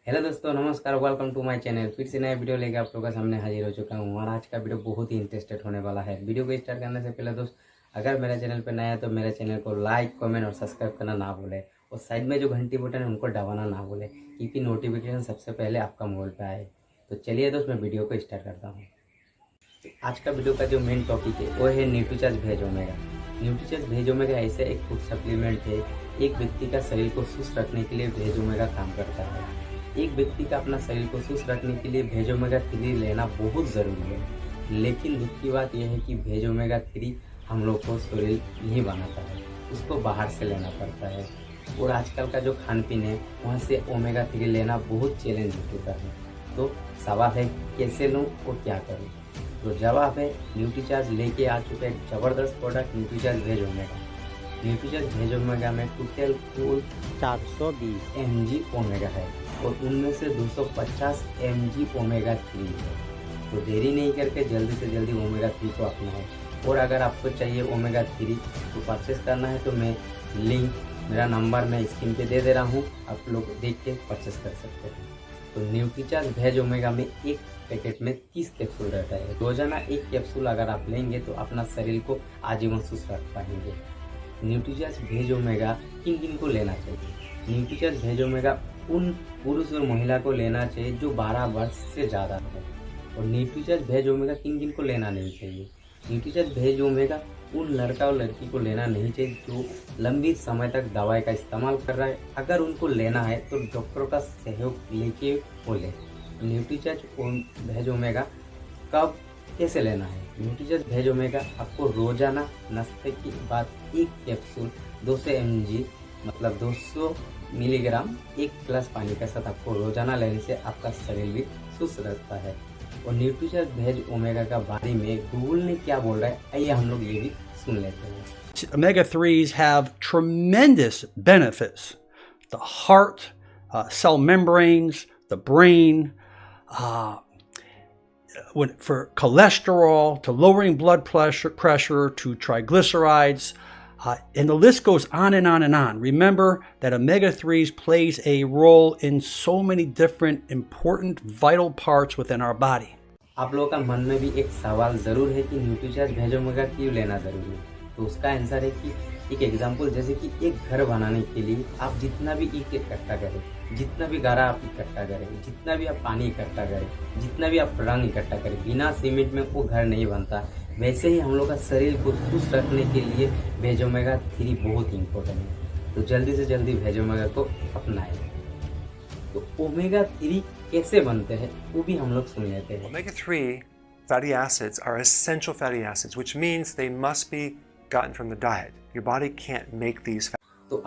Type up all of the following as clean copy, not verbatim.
Hello दोस्तों, नमस्कार। Welcome to my channel. फिर से नया वीडियो लेकर आप लोगों के सामने हाजिर हो चुका हूँ और आज का वीडियो बहुत ही इंटरेस्टेड होने वाला है। वीडियो को स्टार्ट करने से पहले दोस्त, अगर मेरे चैनल पर नया है तो मेरे चैनल को लाइक, कमेंट और सब्सक्राइब करना ना भूलें और साइड में जो घंटी बटन है उनको दबाना ना भूलें, क्योंकि नोटिफिकेशन सबसे पहले आपका मोबाइल पर आए। तो चलिए दोस्त, मैं वीडियो को स्टार्ट करता हूँ। आज का वीडियो का जो मेन टॉपिक है वो है Nutricharge veg omega. Nutricharge veg omega ऐसे एक फूड सप्लीमेंट है, एक व्यक्ति का शरीर को सुस्त रखने के लिए वेज ओमेगा काम करता है। एक व्यक्ति का अपना शरीर को सुस्त रखने के लिए वेज ओमेगा 3 लेना बहुत ज़रूरी है, लेकिन दुख की बात यह है कि वेज ओमेगा 3 हम लोग को शरीर नहीं बनाता है, उसको बाहर से लेना पड़ता है। और आजकल का जो खान पीन है वहाँ से ओमेगा 3 लेना बहुत चैलेंज हो चुका है। तो सवाल है कैसे लूँ और क्या करूँ? तो जवाब है, न्यूट्रीचार्ज लेके आ चुका है एक ज़बरदस्त product Nutricharge veg omega. Nutricharge veg omega में टोटल कुल 420 mg ओमेगा है और उनमें से 250 mg ओमेगा 3 है। तो देरी नहीं करके जल्दी से जल्दी ओमेगा 3 को अपनाएं। और अगर आपको चाहिए ओमेगा 3 तो परचेस करना है तो मैं लिंक, मेरा नंबर मैं स्क्रीन पे दे रहा हूँ, आप लोग देख के परचेस कर सकते हैं। तो न्यूट्रीचार्ज वेज ओमेगा में एक पैकेट में 30 कैप्सूल रहता है। रोजाना एक कैप्सूल अगर आप लेंगे तो अपना शरीर को आजीवन सुस्त रख पाएंगे। न्यूट्रीचार्ज वेज ओमेगा किन किन को लेना चाहिए? न्यूट्रीचार्ज वेज ओमेगा उन पुरुष और महिला को लेना चाहिए जो 12 वर्ष से ज़्यादा है। और न्यूट्रीचार्ज वेज ओमेगा किन किन को लेना नहीं चाहिए? न्यूट्रीचार्ज वेज ओमेगा उन लड़का और लड़की को लेना नहीं चाहिए जो लंबी समय तक दवाई का इस्तेमाल कर रहा है। अगर उनको लेना है तो डॉक्टरों का सहयोग लेके वो लें। न्यूट्रीचार्ज वेज ओमेगा कब कैसे लेना है? न्यूट्रीचार्ज वेज ओमेगा आपको रोजाना नाश्ते के बाद एक कैप्सूल 200 mg मतलब 200 मिलीग्राम एक गिलास पानी के साथ आपको रोजाना लेने से आपका शरीर भी सुस्त रहता है। और न्यूट्रीचार्ज वेज ओमेगा का बारे में गूगल ने क्या बोल रहा है, आइए हम लोग ये भी सुन लेते हैं। Omega-3s have tremendous benefits. The heart, cell membranes, the brain, for cholesterol, to lowering blood pressure, to triglycerides, and the list goes on and on and on. Remember that omega-3s plays a role in so many different important vital parts within our body. आप लोगों का मन में भी एक सवाल ज़रूर है कि न्यूट्रीचार्ज वेज ओमेगा क्यों लेना ज़रूरी है? तो उसका आंसर है कि एक एग्जांपल, जैसे कि एक घर बनाने के लिए आप जितना भी ईंट इकट्ठा करें, जितना भी गारा आप इकट्ठा करें, जितना भी आप पानी इकट्ठा करें, जितना भी आप रंग इकट्ठा करें, बिना सीमेंट में वो घर नहीं बनता। वैसे ही हम लोग का शरीर को सुस्त रखने के लिए वेज ओमेगा 3 बहुत इंपॉर्टेंट है। तो जल्दी से जल्दी वेज ओमेगा को अपनाएं। तो ओमेगा 3 कैसे बनते हैं वो भी हम लोग सुन लेते हैं। Omega-3 fatty acids are essential fatty acids, which means they must be gotten from the diet. Your body can't make these. तो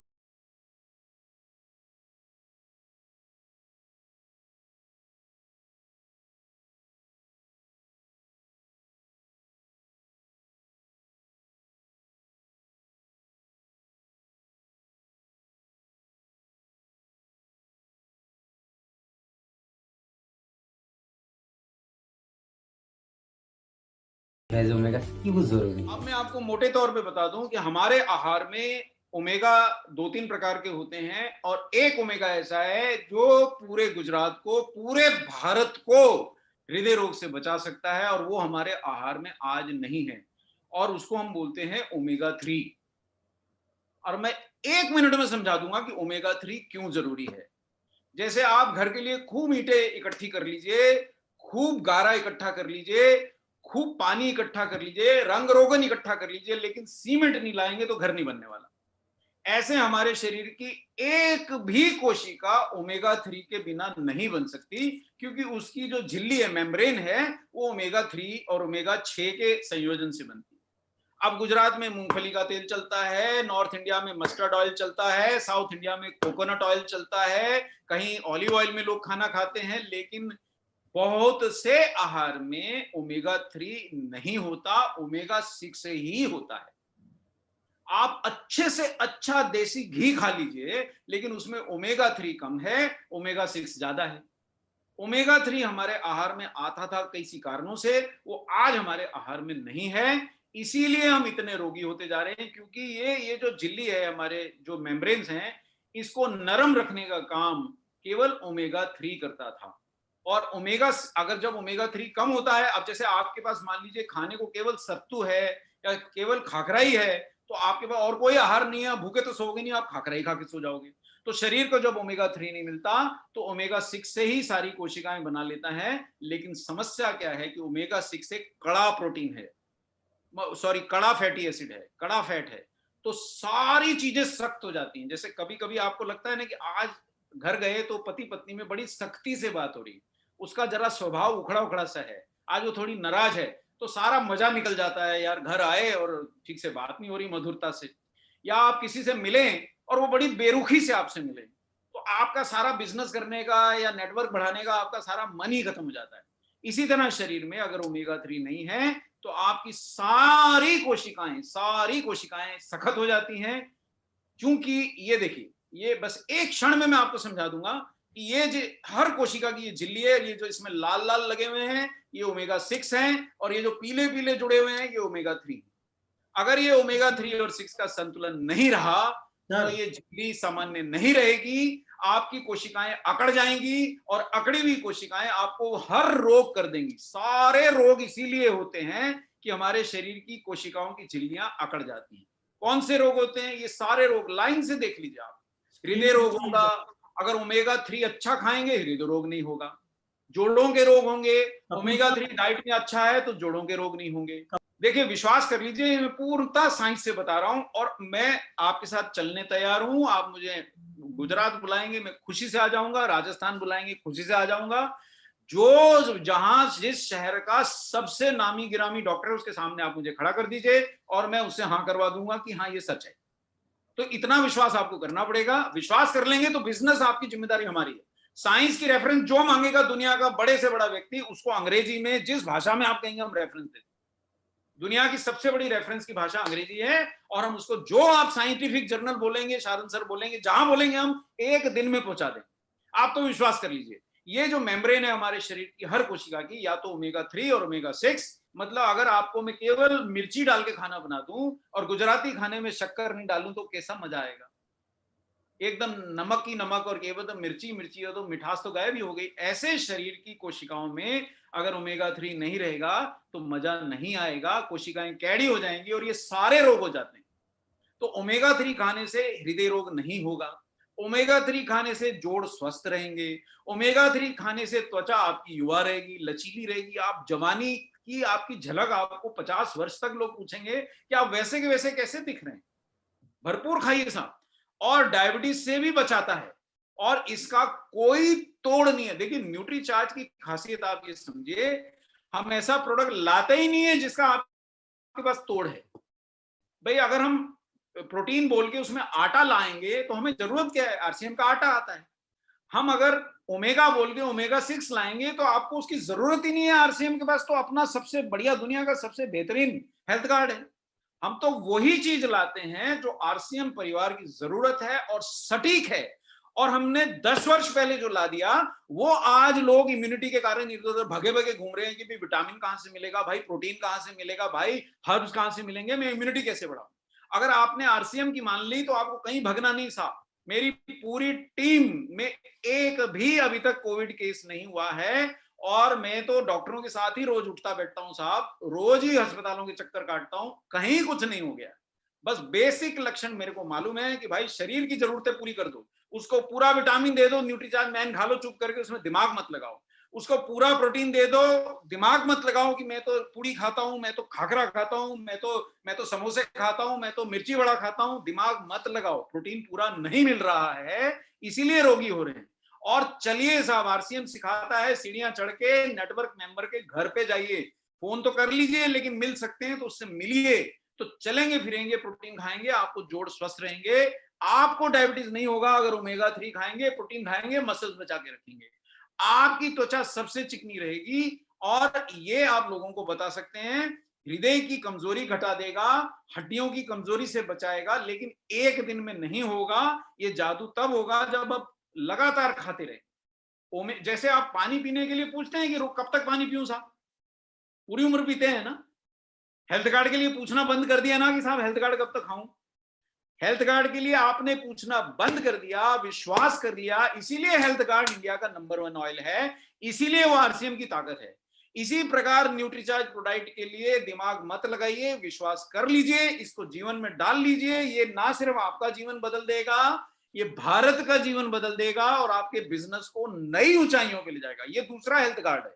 वेज ओमेगा क्यों जरूरी है? अब मैं आपको मोटे तौर पे बता दूं कि हमारे आहार में ओमेगा 2-3 प्रकार के होते हैं और एक ओमेगा ऐसा है जो पूरे गुजरात को, पूरे भारत को हृदय रोग से बचा सकता है और वो हमारे आहार में आज नहीं है और उसको हम बोलते हैं ओमेगा 3। और मैं 1 मिनट में समझा दूंगा कि ओमेगा 3 क्यों जरूरी है। जैसे आप घर के लिए खूब ईंटें इकट्ठी कर लीजिए, खूब गारा इकट्ठा कर लीजिए, खूब पानी इकट्ठा कर लीजिए, रंग रोगन इकट्ठा कर लीजिए, लेकिन सीमेंट नहीं लाएंगे तो घर नहीं बनने वाला। ऐसे हमारे शरीर की एक भी कोशिका ओमेगा 3 के बिना नहीं बन सकती, क्योंकि उसकी जो झिल्ली है, मेम्ब्रेन है, वो ओमेगा 3 और ओमेगा 6 के संयोजन से बनती है। अब गुजरात में मूंगफली का तेल चलता है, नॉर्थ इंडिया में मस्टर्ड ऑयल चलता है, साउथ इंडिया में कोकोनट ऑयल चलता है, कहीं ऑलिव ऑयल में लोग खाना खाते हैं, लेकिन बहुत से आहार में ओमेगा 3 नहीं होता, ओमेगा 6 से ही होता है। आप अच्छे से अच्छा देसी घी खा लीजिए, लेकिन उसमें ओमेगा 3 कम है, ओमेगा 6 ज्यादा है। ओमेगा 3 हमारे आहार में आता था किसी कारणों से, वो आज हमारे आहार में नहीं है। इसीलिए हम इतने रोगी होते जा रहे हैं, क्योंकि ये जो झिल्ली है, हमारे जो मेम्ब्रेन्स हैं, इसको नरम रखने का काम केवल ओमेगा 3 करता था। और ओमेगा, अगर जब ओमेगा 3 कम होता है, अब जैसे आपके पास मान लीजिए खाने को केवल सत्तू है या केवल खाखरा ही है, तो आपके पास और कोई आहार नहीं है, भूखे तो सोओगे नहीं, आप खाखरा ही खा के सो जाओगे। तो शरीर को जब ओमेगा 3 नहीं मिलता तो ओमेगा 6 से ही सारी कोशिकाएं बना लेता है। लेकिन समस्या क्या है कि ओमेगा 6 एक कड़ा प्रोटीन है, सॉरी कड़ा फैटी एसिड है, कड़ा फैट है, तो सारी चीजें सख्त हो जाती हैं। जैसे कभी कभी आपको लगता है ना कि आज घर गए तो पति पत्नी में बड़ी सख्ती से बात हो रही, उसका जरा स्वभाव उखड़ा उखड़ा सा है, आज वो थोड़ी नाराज है, तो सारा मजा निकल जाता है यार, घर आए और ठीक से बात नहीं हो रही मधुरता से। या आप किसी से मिलें और वो बड़ी बेरुखी से आपसे मिले, तो आपका सारा बिजनेस करने का या नेटवर्क बढ़ाने का आपका सारा मन ही खत्म हो जाता है। इसी तरह शरीर में अगर ओमेगा 3 नहीं है तो आपकी सारी कोशिकाएं सखत हो जाती हैं। क्योंकि ये देखिए, ये बस एक क्षण में मैं आपको समझा दूंगा कि ये जो हर कोशिका की ये झिल्ली है, ये जो इसमें लाल लाल लगे हुए हैं, ये ओमेगा 6 हैं, और ये जो पीले पीले जुड़े हुए हैं, ये ओमेगा 3। अगर ये ओमेगा 3 और 6 का संतुलन नहीं रहा तो ये झिल्ली सामान्य नहीं रहेगी, आपकी कोशिकाएं अकड़ जाएंगी, और अकड़ी हुई कोशिकाएं आपको हर रोग कर देंगी। सारे रोग इसीलिए होते हैं कि हमारे शरीर की कोशिकाओं की झिल्लियां अकड़ जाती हैं। कौन से रोग होते हैं? ये सारे रोग लाइन से देख लीजिए आप। हृदय रोग होगा, अगर ओमेगा 3 अच्छा खाएंगे हृदय रोग नहीं होगा। जोड़ों के रोग होंगे, ओमेगा 3 डाइट में अच्छा है तो जोड़ों के रोग नहीं होंगे। देखिए, विश्वास कर लीजिए, मैं पूर्णतः साइंस से बता रहा हूं, और मैं आपके साथ चलने तैयार हूं। आप मुझे गुजरात बुलाएंगे, मैं खुशी से आ जाऊंगा, राजस्थान बुलाएंगे, खुशी से आ जाऊंगा। जो जहां जिस शहर का सबसे नामी गिरामी डॉक्टर है, उसके सामने आप मुझे खड़ा कर दीजिए और मैं उससे हाँ करवा दूंगा कि हाँ ये सच है। तो इतना विश्वास आपको करना पड़ेगा। विश्वास कर लेंगे तो बिजनेस आपकी जिम्मेदारी हमारी है। साइंस की रेफरेंस जो मांगेगा दुनिया का बड़े से बड़ा व्यक्ति, उसको अंग्रेजी में जिस भाषा में आप कहेंगे हम रेफरेंस देते। दुनिया की सबसे बड़ी रेफरेंस की भाषा अंग्रेजी है, और हम उसको जो आप साइंटिफिक जर्नल बोलेंगे, शारन सर बोलेंगे, जहां बोलेंगे हम एक दिन में पहुंचा दें। आप तो विश्वास कर लीजिए, ये जो मेम्ब्रेन है हमारे शरीर की हर कोशिका की, या तो ओमेगा 3 और ओमेगा 6, मतलब अगर आपको मैं केवल मिर्ची डाल के खाना बना दूं और गुजराती खाने में शक्कर नहीं डालूं तो कैसा मजा आएगा? एकदम नमक की नमक और केवल तो मिर्ची मिर्ची हो तो मिठास तो गायब ही हो गई। ऐसे शरीर की कोशिकाओं में अगर ओमेगा 3 नहीं रहेगा तो मजा नहीं आएगा, कोशिकाएं कैडी हो जाएंगी और ये सारे रोग हो जाते हैं। तो ओमेगा 3 खाने से हृदय रोग नहीं होगा, ओमेगा 3 खाने से जोड़ स्वस्थ रहेंगे, ओमेगा 3 खाने से त्वचा आपकी युवा रहेगी, लचीली रहेगी। आप जवानी की आपकी झलक आपको 50 वर्ष तक लोग पूछेंगे कि आप वैसे के वैसे कैसे दिख रहे हैं। भरपूर खाइए साहब, और डायबिटीज से भी बचाता है, और इसका कोई तोड़ नहीं है। देखिए, न्यूट्रीचार्ज की खासियत आप ये समझिए, हम ऐसा प्रोडक्ट लाते ही नहीं है जिसका आपके पास तोड़ है। भाई अगर हम प्रोटीन बोल के उसमें आटा लाएंगे तो हमें जरूरत क्या है? आरसीएम का आटा आता है। हम अगर ओमेगा बोल के ओमेगा 6 लाएंगे तो आपको उसकी जरूरत ही नहीं है। आरसीएम के पास तो अपना सबसे बढ़िया, दुनिया का सबसे बेहतरीन हेल्थ कार्ड है। हम तो वही चीज लाते हैं जो आरसीएम परिवार की जरूरत है और सटीक है, और हमने 10 वर्ष पहले जो ला दिया वो आज लोग इम्यूनिटी के कारण इधर उधर भगे भगे घूम रहे हैं कि भाई विटामिन कहां से मिलेगा, भाई प्रोटीन कहां से मिलेगा, भाई हर्ब्स कहां से मिलेंगे, मैं इम्यूनिटी कैसे बढ़ाऊं। अगर आपने आरसीएम की मान ली तो आपको कहीं भगना नहीं साहब। मेरी पूरी टीम में एक भी अभी तक कोविड केस नहीं हुआ है, और मैं तो डॉक्टरों के साथ ही रोज उठता बैठता हूं साहब, रोज ही अस्पतालों के चक्कर काटता हूं, कहीं कुछ नहीं हो गया। बस बेसिक लक्षण मेरे को मालूम है कि भाई शरीर की जरूरतें पूरी कर दो, उसको पूरा विटामिन दे दो, न्यूट्रीचार्ज मैन खा लो चुप करके, उसमें दिमाग मत लगाओ। उसको पूरा प्रोटीन दे दो, दिमाग मत लगाओ कि मैं तो पूड़ी खाता हूं, मैं तो खाखरा खाता हूं, मैं तो समोसे खाता हूं, मैं तो मिर्ची बड़ा खाता हूं। दिमाग मत लगाओ, प्रोटीन पूरा नहीं मिल रहा है, इसीलिए रोगी हो रहे हैं। और चलिए साहब, आरसीएम सिखाता है सीढ़ियां चढ़ के नेटवर्क मेंबर के घर पे जाइए, फोन तो कर लीजिए लेकिन मिल सकते हैं तो उससे मिलिए, तो चलेंगे फिरेंगे, प्रोटीन खाएंगे, आपको जोड़ स्वस्थ रहेंगे, आपको डायबिटीज नहीं होगा। अगर ओमेगा 3 खाएंगे, प्रोटीन खाएंगे, मसल्स बचा के रखेंगे, आपकी त्वचा सबसे चिकनी रहेगी। और ये आप लोगों को बता सकते हैं, हृदय की कमजोरी घटा देगा, हड्डियों की कमजोरी से बचाएगा, लेकिन एक दिन में नहीं होगा। ये जादू तब होगा जब आप लगातार खाते रहे। जैसे आप पानी पीने के लिए पूछते हैं कि कब तक पानी पीऊं साहब, पूरी उम्र पीते हैं ना, हेल्थ कार्ड के लिए पूछना बंद कर दिया ना कि साहब हेल्थ कार्ड कब तक खाऊं। हेल्थ कार्ड के लिए आपने पूछना बंद कर दिया, विश्वास कर दिया, इसीलिए हेल्थ कार्ड इंडिया का नंबर 1 ऑयल है, इसीलिए वो आरसीएम की ताकत है। इसी प्रकार न्यूट्रीचार्ज प्रोडक्ट के लिए दिमाग मत लगाइए, विश्वास कर लीजिए, इसको जीवन में डाल लीजिए। ये ना सिर्फ आपका जीवन बदल देगा, ये भारत का जीवन बदल देगा और आपके बिजनेस को नई ऊंचाइयों पे ले जाएगा। ये दूसरा हेल्थ कार्ड है,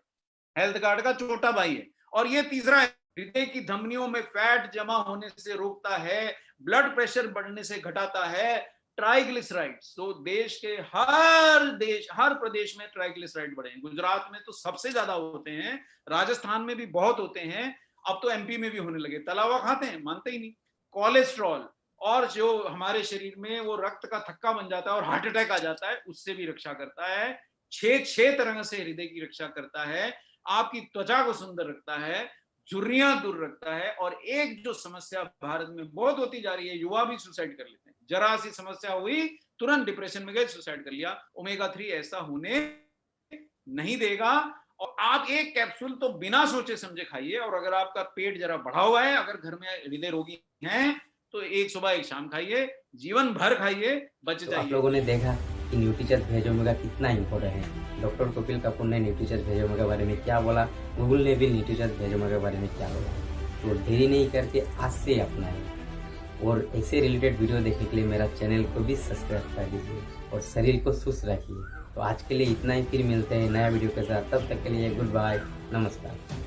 हेल्थ कार्ड का छोटा भाई है। और ये तीसरा है, हृदय की धमनियों में फैट जमा होने से रोकता है, ब्लड प्रेशर बढ़ने से घटाता है, ट्राइग्लिसराइड्स। तो देश के हर प्रदेश में ट्राइग्लिसराइड बढ़े हैं। गुजरात में तो सबसे ज्यादा होते हैं, राजस्थान में भी बहुत होते हैं, अब तो एमपी में भी होने लगे। तला हुआ खाते हैं, मानते ही नहीं। कोलेस्ट्रॉल और जो हमारे शरीर में वो रक्त का थक्का बन जाता है और हार्ट अटैक आ जाता है, उससे भी रक्षा करता है। 6 तरह से हृदय की रक्षा करता है, आपकी त्वचा को सुंदर रखता है, झुर्रियां दूर रखता है। और एक जो समस्या भारत में बहुत होती जा रही है, युवा भी सुसाइड कर लेते हैं। जरा सी समस्या हुई, तुरंत डिप्रेशन में गए, सुसाइड कर लिया। ओमेगा 3 ऐसा होने नहीं देगा। और आप एक कैप्सूल तो बिना सोचे समझे खाइए। और अगर आपका पेट जरा बढ़ा हुआ है, अगर घर में हृदय रोगी हैं, तो एक सुबह एक शाम खाइए, जीवन भर खाइए, बच तो जाइए। आप लोगों ने देखा कि न्यूट्रीचार्ज भेज ओमेगा कितना इम्पोर्टेंट है। डॉक्टर कपिल कपूर ने न्यूट्रीचार्ज भेज ओमेगा के बारे में क्या बोला, गूगल ने भी न्यूट्रीचार्ज भेज ओमेगा के बारे में क्या बोला। तो देरी नहीं करके आज से अपनाएं। और ऐसे रिलेटेड वीडियो देखने के लिए मेरा चैनल को भी सब्सक्राइब कर दीजिए और शरीर को स्वस्थ रखिए। तो आज के लिए इतना ही, फिर मिलते हैं नया वीडियो के साथ। तब तक के लिए गुड बाय, नमस्कार।